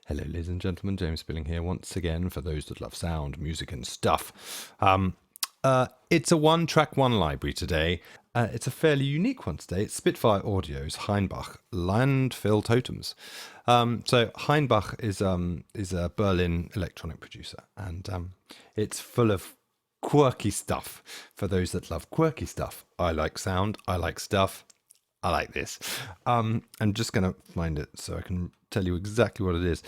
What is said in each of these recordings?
Hello ladies and gentlemen, James Spilling here once again for those that love sound, music and stuff. It's a one-track, one library today. It's a fairly unique one today. It's Spitfire Audio's HAINBACH LANDFILL TOTEMs. So HAINBACH is a Berlin electronic producer, and it's full of quirky stuff for those that love quirky stuff. I like sound, I like stuff. I like this. I'm just going to find it so I can tell you exactly what it is.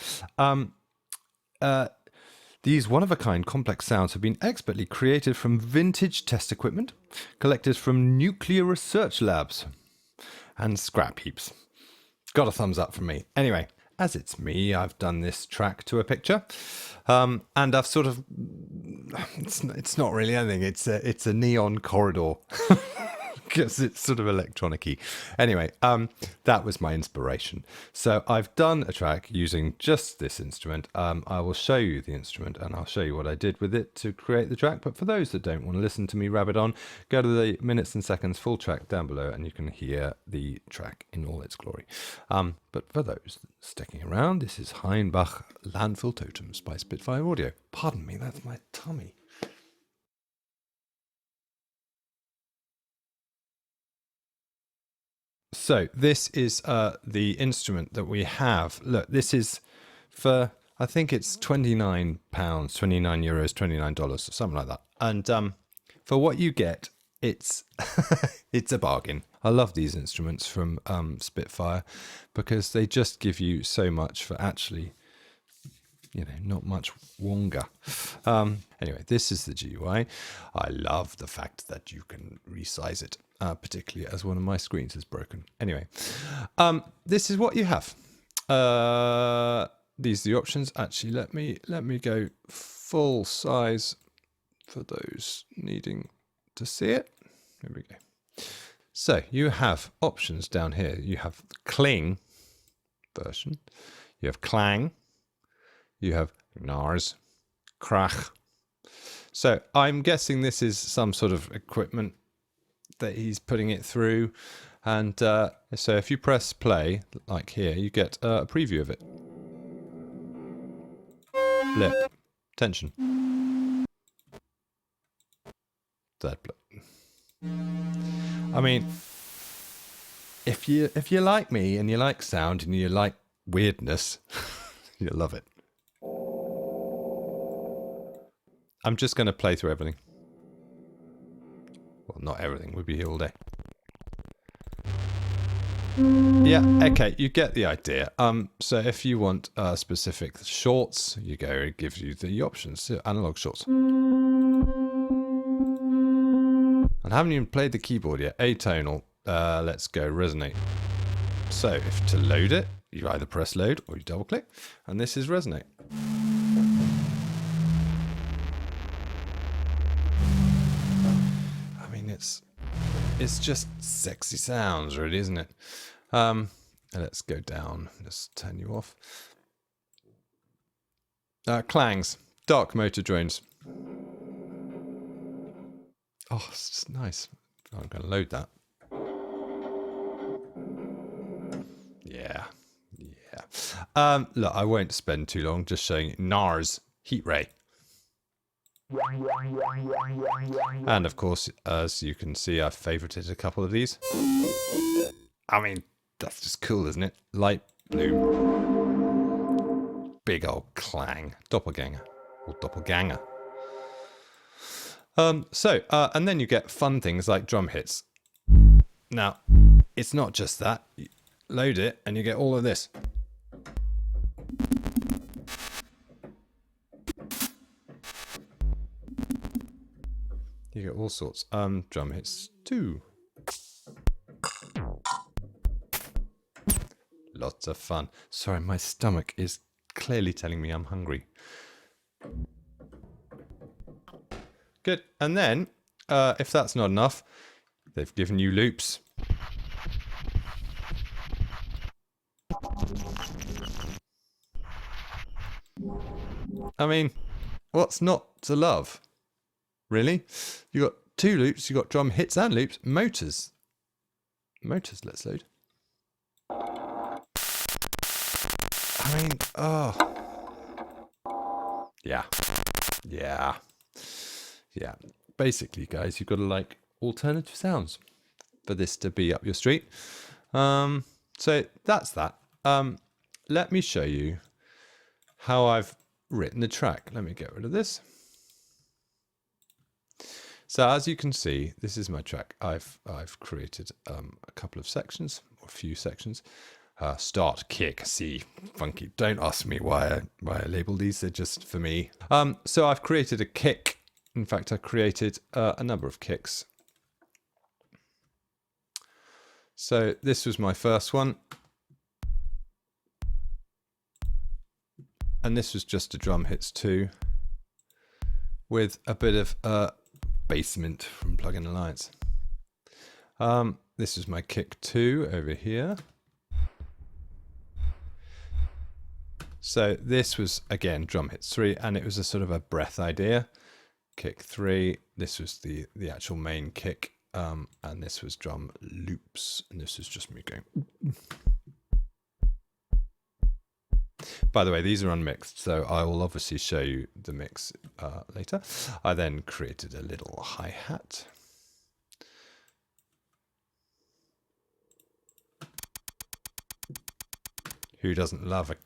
These one-of-a-kind complex sounds have been expertly created from vintage test equipment, collected from nuclear research labs, and scrap heaps. Got a thumbs up from me. Anyway, as it's me, I've done this track to a picture, and I've sort of... It's not really anything. It's a neon corridor. Because it's sort of electronic-y. Anyway, that was my inspiration. So I've done a track using just this instrument. I will show you the instrument and I'll show you what I did with it to create the track. But for those that don't want to listen to me rabbit on, go to the minutes and seconds full track down below and you can hear the track in all its glory. But for those sticking around, this is HAINBACH LANDFILL TOTEMs by Spitfire Audio. Pardon me, that's my tummy. So this is the instrument that we have. Look, this is for, I think it's £29, €29, $29, something like that. And for what you get, it's it's a bargain. I love these instruments from Spitfire because they just give you so much for actually, not much wonga. Anyway, this is the GUI. I love the fact that you can resize it. Particularly as one of my screens is broken. Anyway, this is what you have. These are the options. Actually, let me go full size for those needing to see it. Here we go. So you have options down here. You have cling version. You have clang. You have nars, krach. So I'm guessing this is some sort of equipment that he's putting it through, and so if you press play like here, you get a preview of it. Blip, tension, third blip. I mean, if you like me and you like sound and you like weirdness, you'll love it. I'm just going to play through everything. Well, not everything. We'd be here all day. Yeah, okay, you get the idea. So if you want specific shorts, you go, it gives you the options, analog shorts. And I haven't even played the keyboard yet. Atonal. Let's go resonate. So if to load it, you either press load or you double click, and this is resonate. It's just sexy sounds, really, isn't it? Let's go down. Let's turn you off. Clangs, dark motor drones. Oh, it's just nice. I'm going to load that. Yeah. Look, I won't spend too long just showing NARS heat ray. And of course, as you can see, I've favorited a couple of these. I mean, that's just cool, isn't it? Light blue. Big old clang. Doppelganger. Or doppelganger. And then you get fun things like drum hits. Now, it's not just that. You load it and you get all of this. You get all sorts. Drum hits too. Lots of fun. Sorry, my stomach is clearly telling me I'm hungry. Good. And then, if that's not enough, they've given you loops. I mean, what's not to love? Really? You got two loops, you got drum hits and loops. Motors, let's load. I mean, Oh. Yeah. Basically, guys, you've got to like alternative sounds for this to be up your street. So that's that. Let me show you how I've written the track. Let me get rid of this. So as you can see, this is my track. I've created a couple of sections, or a few sections. Start, kick, C, funky. Don't ask me why I label these. They're just for me. So I've created a kick. In fact, I created a number of kicks. So this was my first one. And this was just a drum hits 2 with a bit of basement from Plugin Alliance. This is my kick 2 over here. So this was again drum hits 3, and it was a sort of a breath idea. Kick 3. This was the actual main kick, and this was drum loops, and this is just me going. By the way, these are unmixed, so I will obviously show you the mix later. I then created a little hi-hat. Who doesn't love a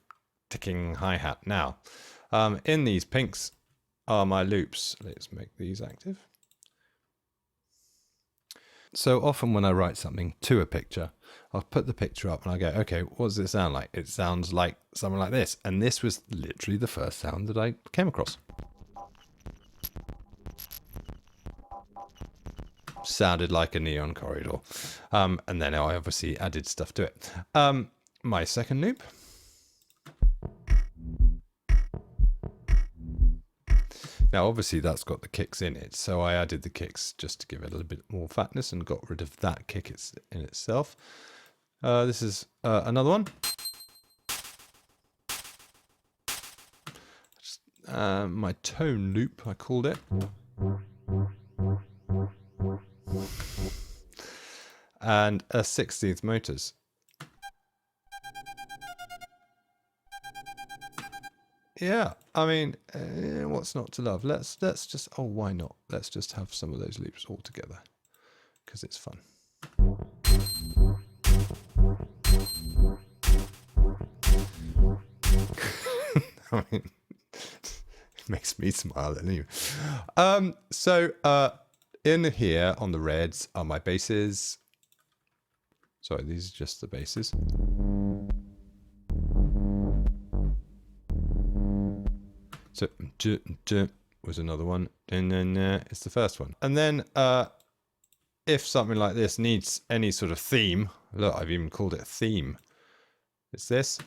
ticking hi-hat? Now, in these pinks are my loops. Let's make these active. So often when I write something to a picture, I'll put the picture up and I go, okay, what does it sound like? It sounds like something like this. And this was literally the first sound that I came across. Sounded like a neon corridor. And then I obviously added stuff to it. My second loop. Now, obviously, that's got the kicks in it, so I added the kicks just to give it a little bit more fatness and got rid of that kick in itself. This is another one. My tone loop, I called it. And a 16th motors. Yeah, I mean, what's not to love? Let's just, oh, why not? Let's just have some of those loops all together, because it's fun. I mean, it makes me smile anyway. So in here on the reds are my basses. Sorry, these are just the basses. So was another one, and then it's the first one. And then if something like this needs any sort of theme, look, I've even called it a theme. It's this.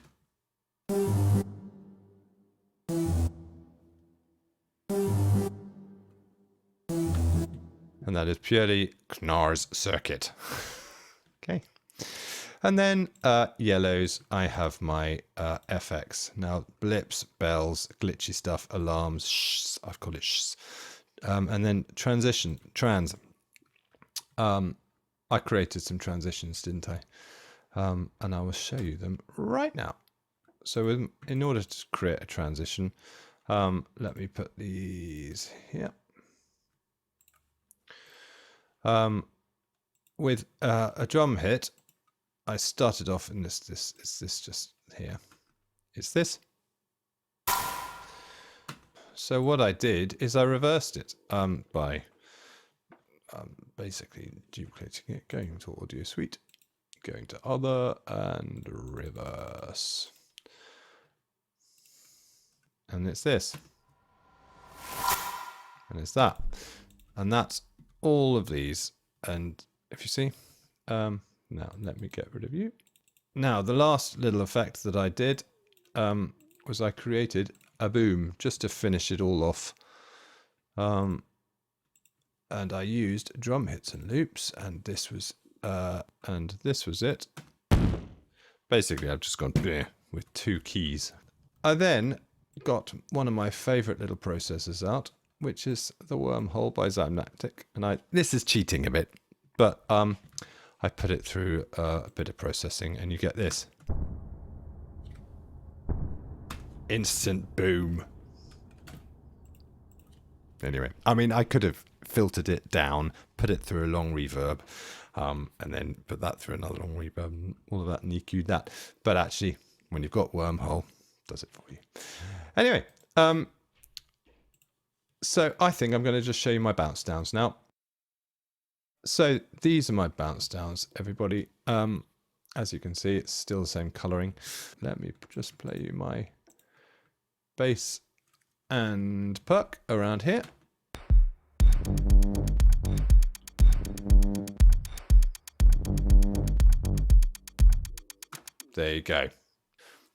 And that is purely Knarr's circuit. Okay. And then yellows, I have my FX. Now, blips, bells, glitchy stuff, alarms, shhs, I've called it shhs. And then trans. I created some transitions, didn't I? And I will show you them right now. So in order to create a transition, let me put these here. With a drum hit, I started off in this just here. It's this. So what I did is I reversed it by basically duplicating it, going to Audio Suite, going to Other, and Reverse. And it's this. And it's that. And that's all of these. And if you see, now let me get rid of you. Now the last little effect that I did was I created a boom just to finish it all off. And I used drum hits and loops, and this was it. Basically, I've just gone bleh with 2 keys. I then got one of my favorite little processors out, which is the Wormhole by Zymnactic, and this is cheating a bit, but I put it through a bit of processing, and you get this. Instant boom. Anyway, I mean, I could have filtered it down, put it through a long reverb, and then put that through another long reverb, and all of that, and EQ'd that. But actually, when you've got Wormhole, it does it for you. Anyway, so I think I'm going to just show you my bounce downs now. So these are my bounce downs, everybody. As you can see, it's still the same coloring. Let me just play you my bass and perk around here. There you go.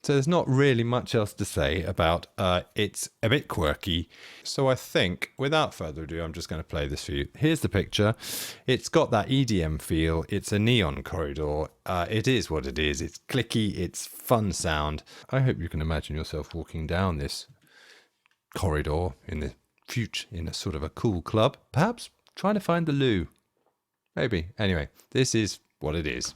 So there's not really much else to say about it's a bit quirky. So I think, without further ado, I'm just going to play this for you. Here's the picture. It's got that EDM feel. It's a neon corridor. It is what it is. It's clicky. It's fun sound. I hope you can imagine yourself walking down this corridor in the future in a sort of a cool club. Perhaps trying to find the loo. Maybe. Anyway, this is what it is.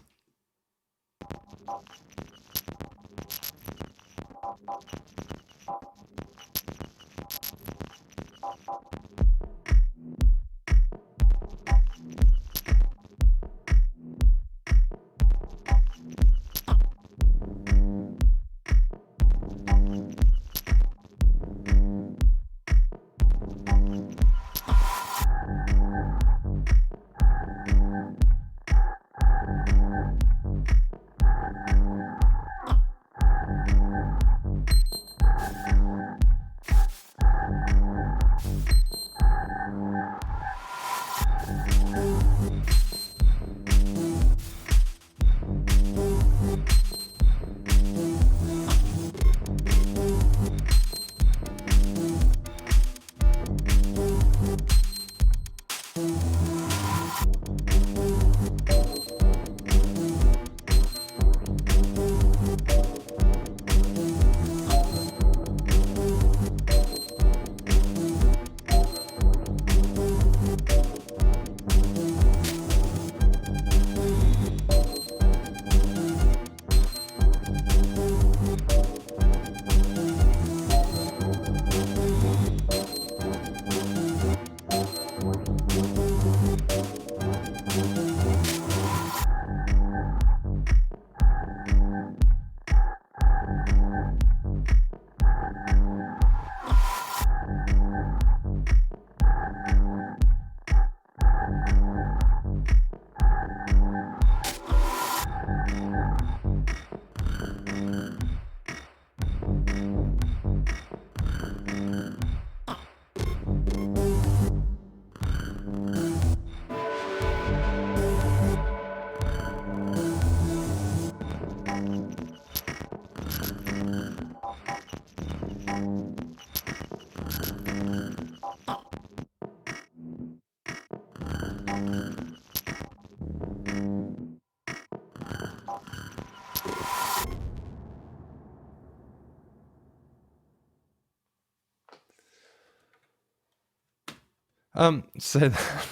So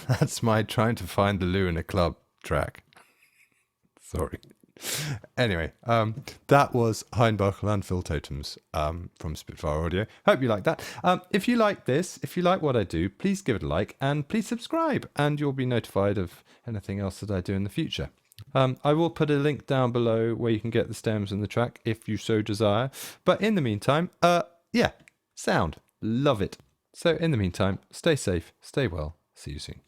that's my trying to find the loo in a club track. Sorry. Anyway, that was HAINBACH Landfill Totems from Spitfire Audio. Hope you like that. If you like this, if you like what I do, please give it a like and please subscribe and you'll be notified of anything else that I do in the future. I will put a link down below where you can get the stems and the track if you so desire. But in the meantime, yeah, sound. Love it. So in the meantime, stay safe, stay well. See you soon.